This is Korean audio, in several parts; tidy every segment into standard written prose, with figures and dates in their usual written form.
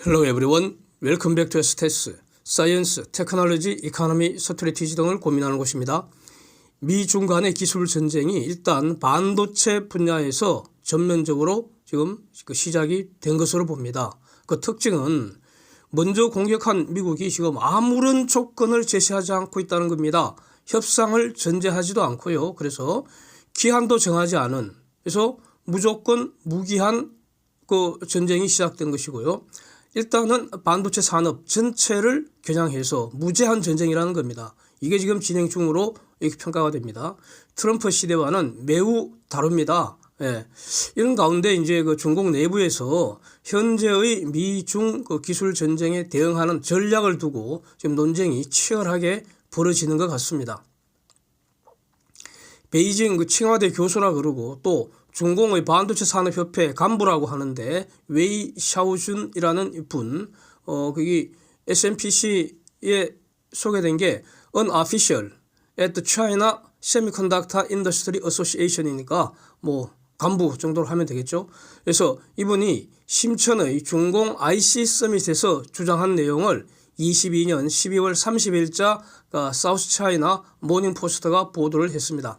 Hello everyone. Welcome back to STS, Science, Technology, Economy, Strategy 등을 고민하는 곳입니다. 미중 간의 기술 전쟁이 일단 반도체 분야에서 전면적으로 지금 시작이 된 것으로 봅니다. 그 특징은 먼저 공격한 미국이 지금 아무런 조건을 제시하지 않고 있다는 겁니다. 협상을 전제하지도 않고요. 그래서 기한도 정하지 않은, 그래서 무조건 무기한 그 전쟁이 시작된 것이고요. 일단은 반도체 산업 전체를 겨냥해서 무제한 전쟁이라는 겁니다. 이게 지금 진행 중으로 이렇게 평가가 됩니다. 트럼프 시대와는 매우 다릅니다. 예. 이런 가운데 이제 그 중국 내부에서 현재의 미중 그 기술 전쟁에 대응하는 전략을 두고 지금 논쟁이 치열하게 벌어지는 것 같습니다. 베이징 그 칭화대 교수라 그러고 또 중공의 반도체 산업협회 간부라고 하는데 웨이 샤오준이라는 분, 그게 SMPC에 소개된 게 unofficial at the China Semiconductor Industry Association이니까 뭐 간부 정도로 하면 되겠죠. 그래서 이분이 심천의 중공 IC 서밋에서 주장한 내용을 22년 12월 30일자 사우스 차이나 모닝 포스트가 보도를 했습니다.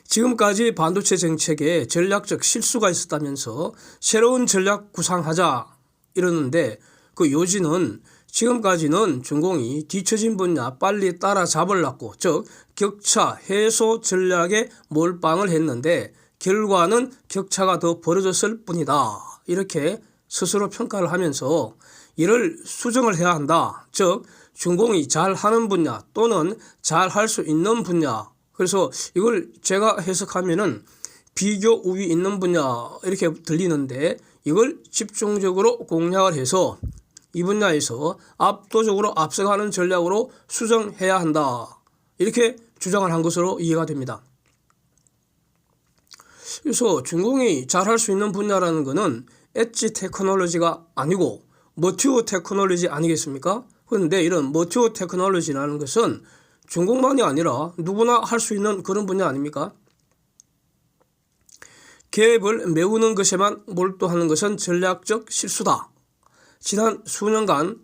지금까지 반도체 정책에 전략적 실수가 있었다면서 새로운 전략 구상하자 이러는데 그 요지는 지금까지는 중공이 뒤처진 분야 빨리 따라잡으려고 즉 격차 해소 전략에 몰빵을 했는데 결과는 격차가 더 벌어졌을 뿐이다. 이렇게 스스로 평가를 하면서 이를 수정을 해야 한다. 즉 중공이 잘하는 분야 또는 잘할 수 있는 분야, 그래서 이걸 제가 해석하면은 비교 우위 있는 분야 이렇게 들리는데 이걸 집중적으로 공략을 해서 이 분야에서 압도적으로 앞서가는 전략으로 수정해야 한다. 이렇게 주장을 한 것으로 이해가 됩니다. 그래서 중공이 잘할 수 있는 분야라는 것은 엣지 테크놀로지가 아니고 머티어 테크놀로지 아니겠습니까? 그런데 이런 머티어 테크놀로지라는 것은 중공만이 아니라 누구나 할 수 있는 그런 분야 아닙니까? 갭을 메우는 것에만 몰두하는 것은 전략적 실수다. 지난 수년간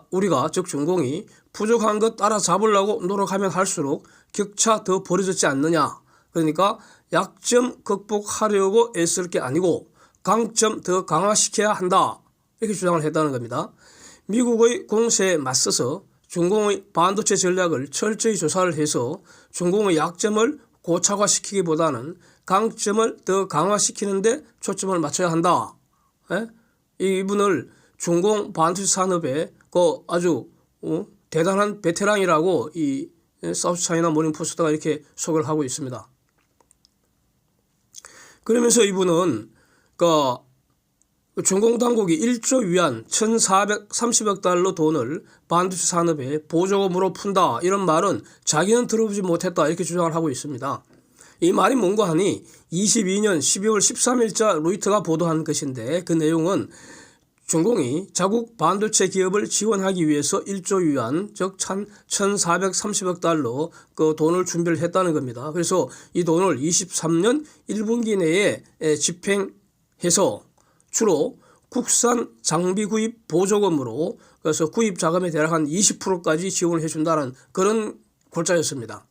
우리가 즉 중공이 부족한 것 따라잡으려고 노력하면 할수록 격차 더 벌어졌지 않느냐. 그러니까 약점 극복하려고 애쓸 게 아니고 강점 더 강화시켜야 한다. 이렇게 주장을 했다는 겁니다. 미국의 공세에 맞서서 중공의 반도체 전략을 철저히 조사를 해서 중공의 약점을 고착화시키기보다는 강점을 더 강화시키는 데 초점을 맞춰야 한다. 예? 이분을 중공 반도체 산업의 아주 대단한 베테랑이라고 이 사우스 차이나 모닝 포스트가 이렇게 소개를 하고 있습니다. 그러면서 이분은 중공 당국이 1조 위안 1,430억 달러 돈을 반도체 산업에 보조금으로 푼다. 이런 말은 자기는 들어보지 못했다. 이렇게 주장을 하고 있습니다. 이 말이 뭔가 하니 22년 12월 13일자 로이터가 보도한 것인데 그 내용은 중공이 자국 반도체 기업을 지원하기 위해서 1조 위안 즉 1,430억 달러 그 돈을 준비를 했다는 겁니다. 그래서 이 돈을 23년 1분기 내에 집행해서 주로 국산 장비 구입 보조금으로 그래서 구입 자금에 대략 한 20%까지 지원을 해준다는 그런 골자였습니다.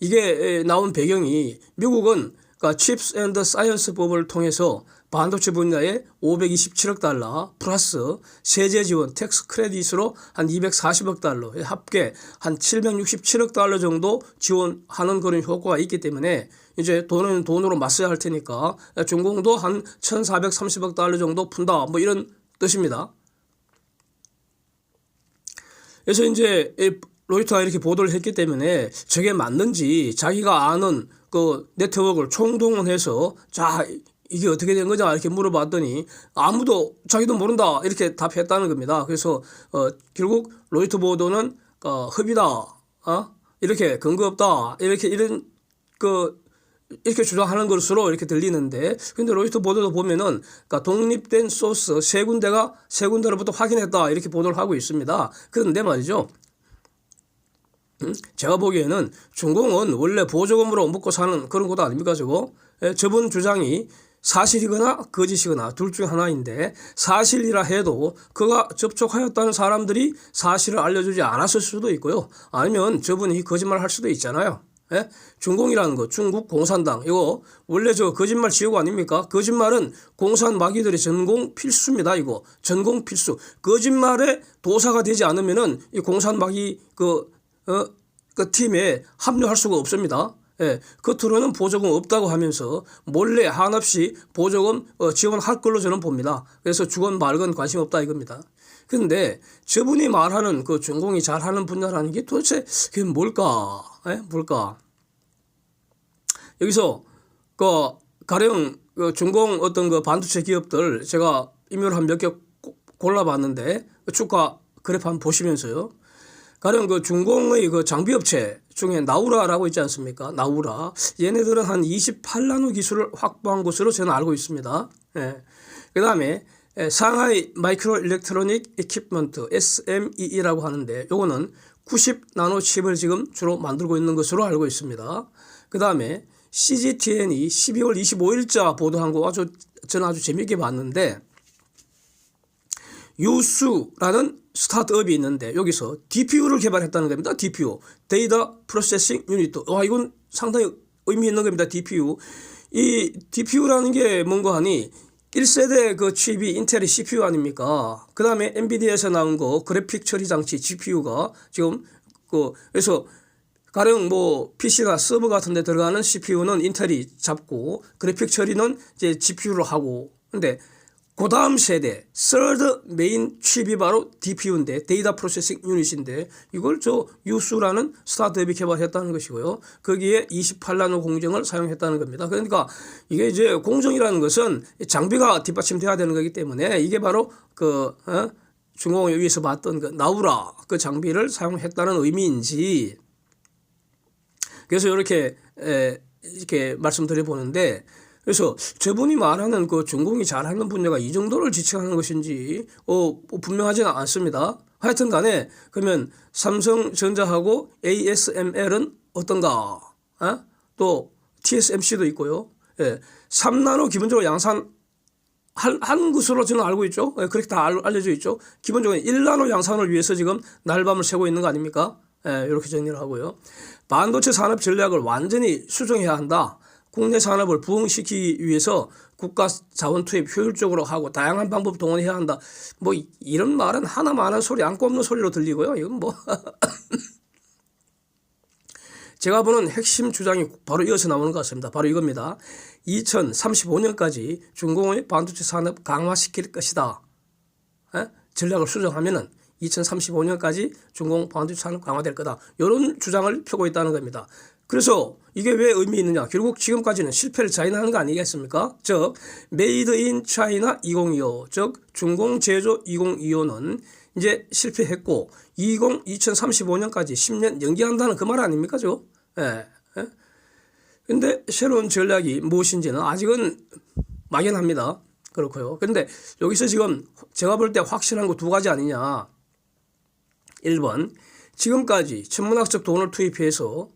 이게 나온 배경이 미국은 칩스 앤드 사이언스 법을 통해서 반도체 분야에 527억 달러 플러스 세제 지원 텍스 크레딧으로 한 240억 달러 합계 한 767억 달러 정도 지원하는 그런 효과가 있기 때문에 이제 돈은 돈으로 맞서야 할 테니까 중공도 한 1,430억 달러 정도 푼다. 뭐 이런 뜻입니다. 그래서 이제 로이터가 이렇게 보도를 했기 때문에 저게 맞는지 자기가 아는 그 네트워크를 총동원해서 자 이게 어떻게 된 거냐 이렇게 물어봤더니 아무도 자기도 모른다 이렇게 답했다는 겁니다. 그래서 결국 로이터 보도는 흡이다, 이렇게 근거 없다 이렇게 주장하는 것으로 이렇게 들리는데 근데 로이터 보도도 보면은 독립된 소스 세 군데로부터 확인했다 이렇게 보도를 하고 있습니다. 그런데 말이죠. 제가 보기에는 중공은 원래 보조금으로 먹고 사는 그런 곳 아닙니까 저거? 저분 주장이 사실이거나 거짓이거나 둘 중 하나인데 사실이라 해도 그가 접촉하였다는 사람들이 사실을 알려주지 않았을 수도 있고요. 아니면 저분이 거짓말을 할 수도 있잖아요. 예? 중공이라는 거, 중국 공산당, 이거 원래 저 거짓말 지옥 아닙니까? 거짓말은 공산 마귀들의 전공 필수입니다. 이거 전공 필수. 거짓말에 도사가 되지 않으면은 이 공산 마귀 그 팀에 합류할 수가 없습니다. 예, 겉으로는 보조금 없다고 하면서 몰래 한없이 보조금 지원할 걸로 저는 봅니다. 그래서 주건 말건 관심 없다 이겁니다. 그런데 저분이 말하는 그 전공이 잘하는 분야라는 게 도대체 그게 뭘까? 예? 뭘까? 여기서 그 가령 그 전공 어떤 그 반도체 기업들 제가 임의로 한 몇 개 골라봤는데 주가 그래프 한번 보시면서요. 가령 그 중공의 그 장비업체 중에 나우라라고 있지 않습니까? 나우라. 얘네들은 한 28나노 기술을 확보한 것으로 저는 알고 있습니다. 예. 그 다음에 상하이 마이크로 일렉트로닉 이퀴프먼트 SMEE라고 하는데 요거는 90나노 칩을 지금 주로 만들고 있는 것으로 알고 있습니다. 그 다음에 CGTN이 12월 25일자 보도한 거 저는 아주 재미있게 봤는데 유수라는 스타트업이 있는데 여기서 DPU를 개발했다는 겁니다. DPU, 데이터 프로세싱 유닛. 와, 이건 상당히 의미 있는 겁니다. DPU. 이 DPU라는 게 뭔가 하니 1세대 그 칩이 인텔의 CPU 아닙니까? 그 다음에 엔비디아에서 나온 거 그래픽 처리 장치 GPU가 지금 그래서 가령 뭐 PC나 서버 같은 데 들어가는 CPU는 인텔이 잡고 그래픽 처리는 이제 GPU로 하고 근데 그 다음 세대 third 메인 칩이 바로 DPU인데 데이터 프로세싱 유닛인데 이걸 저 유수라는 스타트업이 개발했다는 것이고요. 거기에 28나노 공정을 사용했다는 겁니다. 그러니까 이게 이제 공정이라는 것은 장비가 뒷받침돼야 되는 거기 때문에 이게 바로 그 중공을 위해서 봤던 그 나우라 그 장비를 사용했다는 의미인지 그래서 이렇게 말씀드려 보는데 그래서 저분이 말하는 그 전공이 잘하는 분야가 이 정도를 지칭하는 것인지 분명하지는 않습니다. 하여튼 간에 그러면 삼성전자하고 ASML은 어떤가? 또 TSMC도 있고요. 예, 3나노 기본적으로 양산 한 것으로 저는 알고 있죠. 예, 그렇게 다 알려져 있죠. 기본적으로 1나노 양산을 위해서 지금 날밤을 새고 있는 거 아닙니까? 예, 이렇게 정리를 하고요. 반도체 산업 전략을 완전히 수정해야 한다. 국내 산업을 부흥시키기 위해서 국가 자원 투입 효율적으로 하고 다양한 방법 동원해야 한다. 뭐 이런 말은 하나만한 소리 안고 없는 소리로 들리고요. 이건 뭐 제가 보는 핵심 주장이 바로 이어서 나오는 것 같습니다. 바로 이겁니다. 2035년까지 중공의 반도체 산업 강화시킬 것이다. 전략을 수정하면은 2035년까지 중공 반도체 산업 강화될 거다. 이런 주장을 펴고 있다는 겁니다. 그래서 이게 왜 의미 있느냐? 결국 지금까지는 실패를 자인하는 거 아니겠습니까? 즉 메이드 인 차이나 2025, 즉 중공 제조 2025는 이제 실패했고 2035년까지 10년 연기한다는 그 말 아닙니까? 근데 새로운 전략이 무엇인지는 아직은 막연합니다. 그렇고요. 근데 여기서 지금 제가 볼 때 확실한 거 두 가지 아니냐. 1번 지금까지 천문학적 돈을 투입해서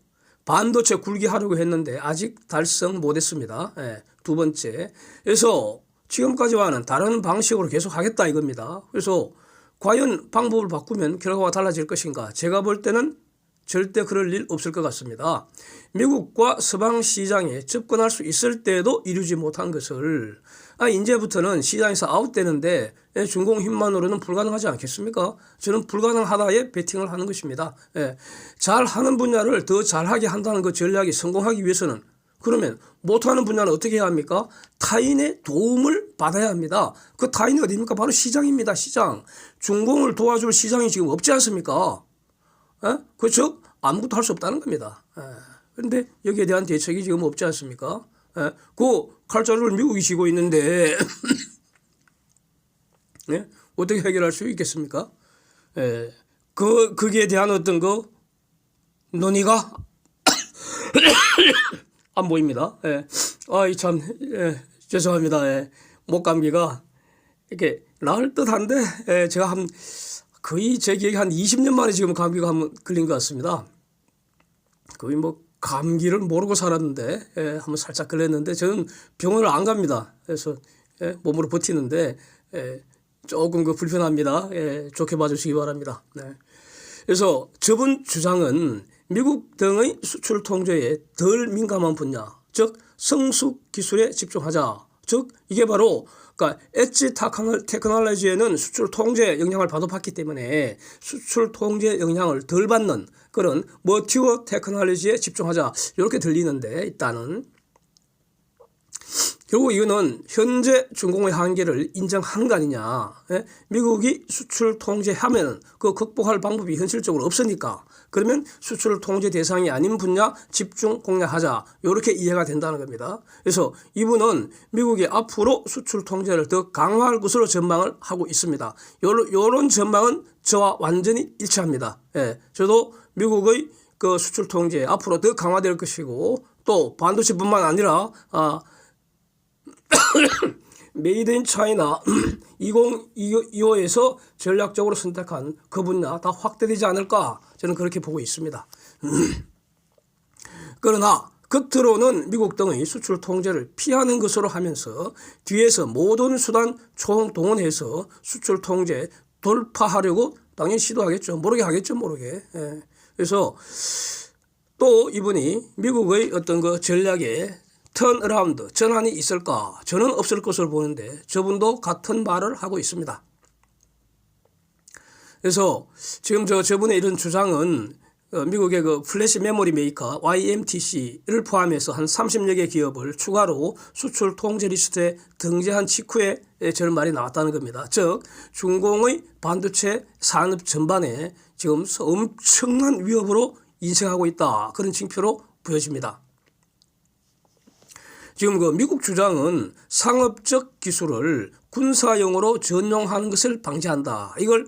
반도체 굴기하려고 했는데 아직 달성 못했습니다. 두 번째, 그래서 지금까지와는 다른 방식으로 계속 하겠다 이겁니다. 그래서 과연 방법을 바꾸면 결과가 달라질 것인가? 제가 볼 때는 절대 그럴 일 없을 것 같습니다. 미국과 서방 시장에 접근할 수 있을 때도 이루지 못한 것을 이제부터는 시장에서 아웃되는데 중공 힘만으로는 불가능하지 않겠습니까? 저는 불가능하다에 베팅을 하는 것입니다. 잘하는 분야를 더 잘하게 한다는 그 전략이 성공하기 위해서는 그러면 못하는 분야는 어떻게 해야 합니까? 타인의 도움을 받아야 합니다. 그 타인이 어디입니까? 바로 시장입니다. 시장. 중공을 도와줄 시장이 지금 없지 않습니까? 그렇죠? 아무것도 할 수 없다는 겁니다. 그런데 여기에 대한 대책이 지금 없지 않습니까? 그 칼자루를 미국이 쥐고 있는데 어떻게 해결할 수 있겠습니까? 거기에 대한 어떤 논의가 안 보입니다. 참 죄송합니다. 목감기가 이렇게 나을 듯한데 제가 거의 제 기억에 한 20년 만에 지금 감기가 한번 걸린 것 같습니다. 거의 뭐 감기를 모르고 살았는데 한번 살짝 걸렸는데 저는 병원을 안 갑니다. 그래서 몸으로 버티는데 조금 불편합니다. 좋게 봐주시기 바랍니다. 네. 그래서 저분 주장은 미국 등의 수출 통제에 덜 민감한 분야, 즉 성숙 기술에 집중하자. 즉 이게 바로 그러니까 엣지 테크놀로지에는 수출 통제 영향을 받았기 때문에 수출 통제 영향을 덜 받는 그런 머티어 테크놀로지에 집중하자. 이렇게 들리는데 일단은 결국 이거는 현재 중공의 한계를 인정하는 거 아니냐. 미국이 수출 통제하면 그 극복할 방법이 현실적으로 없으니까 그러면 수출 통제 대상이 아닌 분야 집중 공략하자. 이렇게 이해가 된다는 겁니다. 그래서 이분은 미국이 앞으로 수출 통제를 더 강화할 것으로 전망을 하고 있습니다. 이런 전망은 저와 완전히 일치합니다. 저도 미국의 그 수출 통제 앞으로 더 강화될 것이고 또 반도체뿐만 아니라 메이드 인 차이나 2025에서 전략적으로 선택한 그 분야 다 확대되지 않을까 저는 그렇게 보고 있습니다. 그러나 겉으로는 미국 등의 수출 통제를 피하는 것으로 하면서 뒤에서 모든 수단 총동원해서 수출 통제 돌파하려고 당연히 시도하겠죠. 모르게 하겠죠. 모르게. 그래서 또 이분이 미국의 어떤 그 전략에 턴어라운드, 전환이 있을까? 저는 없을 것으로 보는데 저분도 같은 말을 하고 있습니다. 그래서 지금 저분의 이런 주장은 미국의 그 플래시 메모리 메이커 YMTC를 포함해서 한 30여 개 기업을 추가로 수출 통제 리스트에 등재한 직후에 저런 말이 나왔다는 겁니다. 즉 중공의 반도체 산업 전반에 지금 엄청난 위협으로 인식하고 있다. 그런 징표로 보여집니다. 지금 그 미국 주장은 상업적 기술을 군사용으로 전용하는 것을 방지한다. 이걸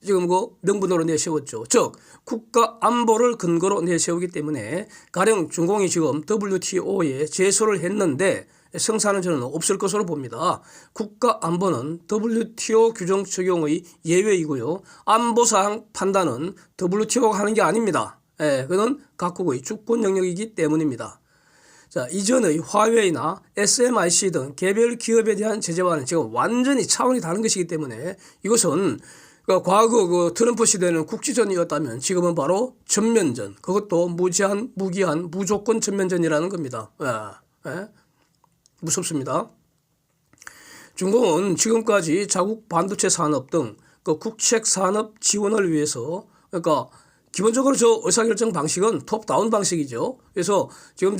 지금 그 명분으로 내세웠죠. 즉 국가 안보를 근거로 내세우기 때문에 가령 중공이 지금 WTO에 제소를 했는데 성사는 저는 없을 것으로 봅니다. 국가 안보는 WTO 규정 적용의 예외이고요. 안보사항 판단은 WTO가 하는 게 아닙니다. 그건 각국의 주권 영역이기 때문입니다. 자, 이전의 화웨이나 SMIC 등 개별 기업에 대한 제재와는 지금 완전히 차원이 다른 것이기 때문에 이것은 과거 그 트럼프 시대는 국지전이었다면 지금은 바로 전면전, 그것도 무제한, 무기한, 무조건 전면전이라는 겁니다. 무섭습니다. 중공은 지금까지 자국 반도체 산업 등 그 국책 산업 지원을 위해서 그러니까 기본적으로 저 의사결정 방식은 톱다운 방식이죠. 그래서 지금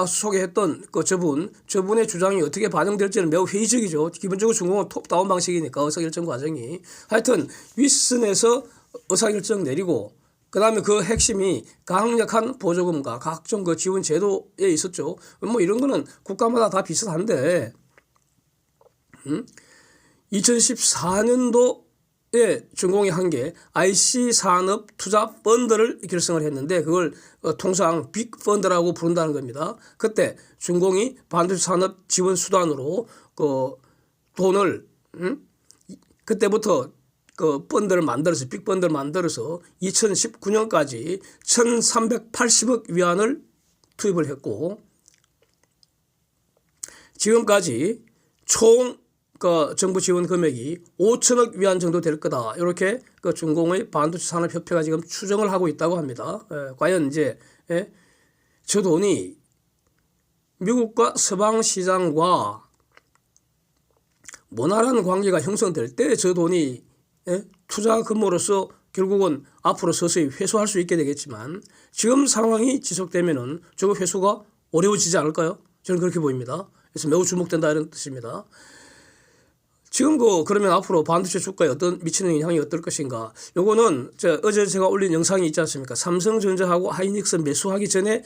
소개했던 그 저분의 주장이 어떻게 반영될지는 매우 회의적이죠. 기본적으로 중공은 톱다운 방식이니까 의사결정 과정이. 하여튼 윗선에서 의사결정 내리고 그다음에 그 핵심이 강력한 보조금과 각종 그 지원 제도에 있었죠. 뭐 이런 거는 국가마다 다 비슷한데 2014년도 중공이 한 게 IC 산업 투자 펀드를 결성을 했는데 그걸 통상 빅 펀드라고 부른다는 겁니다. 그때 중공이 반도체 산업 지원 수단으로 그 돈을 그때부터 그 펀드를 만들어서 빅 펀드를 만들어서 2019년까지 1,380억 위안을 투입을 했고 지금까지 총 그 정부 지원 금액이 5천억 위안 정도 될 거다. 이렇게 그 중공의 반도체 산업협회가 지금 추정을 하고 있다고 합니다. 과연 이제 저 돈이 미국과 서방 시장과 원활한 관계가 형성될 때 저 돈이 투자금으로서 결국은 앞으로 서서히 회수할 수 있게 되겠지만 지금 상황이 지속되면은 저거 회수가 어려워지지 않을까요? 저는 그렇게 보입니다. 그래서 매우 주목된다 이런 뜻입니다. 지금 그러면 앞으로 반도체 주가에 미치는 영향이 어떨 것인가? 요거는 어제 제가 올린 영상이 있지 않습니까? 삼성전자하고 하이닉스 매수하기 전에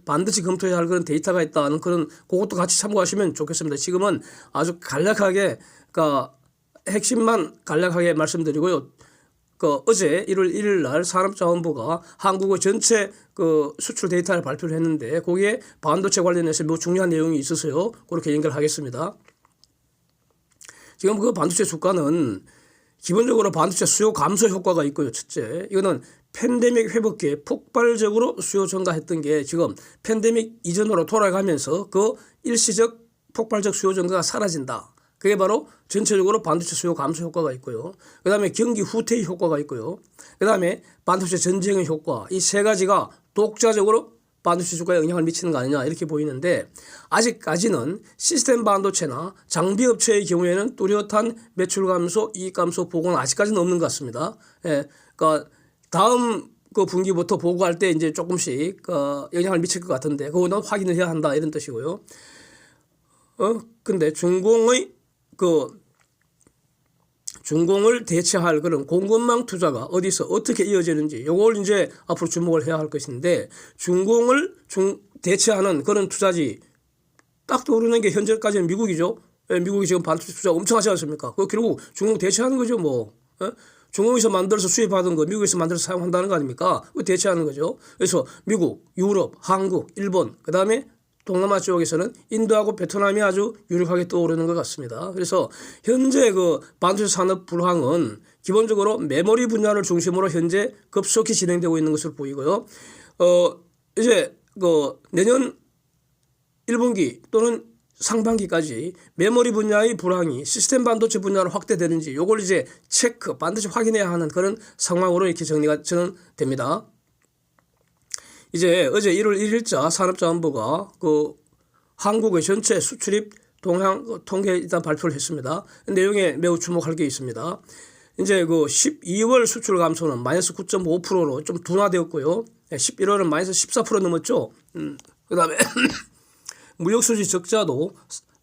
반드시 검토해야 할 그런 데이터가 있다는 그런 그것도 같이 참고하시면 좋겠습니다. 지금은 아주 간략하게 핵심만 간략하게 말씀드리고요. 어제 1월 1일 날 산업자원부가 한국의 전체 수출 데이터를 발표를 했는데 거기에 반도체 관련해서 매우 중요한 내용이 있어서요. 그렇게 연결하겠습니다. 지금 반도체 주가는 기본적으로 반도체 수요 감소 효과가 있고요. 첫째, 이거는 팬데믹 회복기에 폭발적으로 수요 증가했던 게 지금 팬데믹 이전으로 돌아가면서 그 일시적 폭발적 수요 증가가 사라진다. 그게 바로 전체적으로 반도체 수요 감소 효과가 있고요. 그 다음에 경기 후퇴의 효과가 있고요. 그 다음에 반도체 전쟁의 효과, 이 세 가지가 독자적으로 반도체 주가에 영향을 미치는 거 아니냐 이렇게 보이는데, 아직까지는 시스템 반도체나 장비 업체의 경우에는 뚜렷한 매출 감소, 이익 감소 보고는 아직까지는 없는 것 같습니다. 예, 그러니까 다음 그 분기부터 보고할 때 이제 조금씩 영향을 미칠 것 같은데, 그거는 확인을 해야 한다 이런 뜻이고요. 근데 중공을 대체할 그런 공급망 투자가 어디서 어떻게 이어지는지 요걸 이제 앞으로 주목을 해야 할 것인데, 중공을 대체하는 그런 투자지 딱 떠오르는 게 현재까지는 미국이죠. 미국이 지금 반도체 투자 엄청 하지 않습니까? 그 결국 중공 대체하는 거죠, 뭐. 중공에서 만들어서 수입하던 거 미국에서 만들어서 사용한다는 거 아닙니까? 그 대체하는 거죠. 그래서 미국, 유럽, 한국, 일본, 그 다음에 동남아 쪽에서는 인도하고 베트남이 아주 유력하게 떠오르는 것 같습니다. 그래서 현재 그 반도체 산업 불황은 기본적으로 메모리 분야를 중심으로 현재 급속히 진행되고 있는 것으로 보이고요. 이제 그 내년 1분기 또는 상반기까지 메모리 분야의 불황이 시스템 반도체 분야로 확대되는지 요걸 이제 반드시 확인해야 하는 그런 상황으로 이렇게 정리가 저는 됩니다. 이제 어제 1월 1일자 산업자원부가 그 한국의 전체 수출입 동향 통계 일단 발표를 했습니다. 내용에 매우 주목할 게 있습니다. 이제 그 12월 수출 감소는 마이너스 9.5%로 좀 둔화되었고요. 11월은 마이너스 14% 넘었죠. 그다음에 무역수지 적자도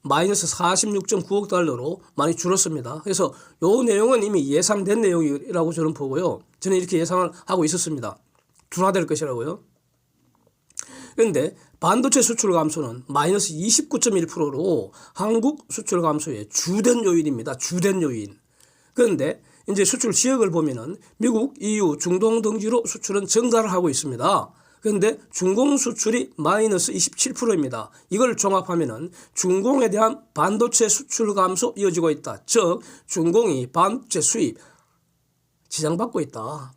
마이너스 46.9억 달러로 많이 줄었습니다. 그래서 이 내용은 이미 예상된 내용이라고 저는 보고요. 저는 이렇게 예상을 하고 있었습니다. 둔화될 것이라고요. 그런데 반도체 수출 감소는 마이너스 29.1%로 한국 수출 감소의 주된 요인입니다. 주된 요인. 그런데 이제 수출 지역을 보면은 미국, EU, 중동 등지로 수출은 증가를 하고 있습니다. 그런데 중공 수출이 마이너스 27%입니다. 이걸 종합하면은 중공에 대한 반도체 수출 감소 이어지고 있다. 즉 중공이 반도체 수입 지장받고 있다.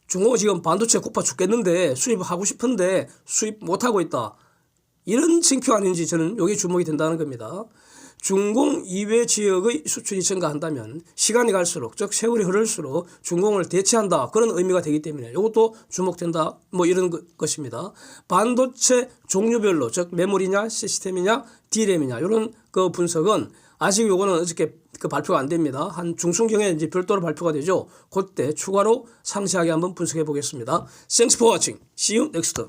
중공은 지금 반도체 고파 죽겠는데 수입하고 싶은데 수입 못하고 있다. 이런 징표 아닌지 저는 여기 주목이 된다는 겁니다. 중공 이외 지역의 수출이 증가한다면 시간이 갈수록, 즉 세월이 흐를수록 중공을 대체한다. 그런 의미가 되기 때문에 이것도 주목된다. 뭐 이런 것입니다. 반도체 종류별로, 즉 메모리냐 시스템이냐 D램이냐 이런 그 분석은 아직 요거는 어저께 그 발표가 안 됩니다. 한 중순경에 이제 별도로 발표가 되죠. 그때 추가로 상세하게 한번 분석해 보겠습니다. Thanks for watching. See you next.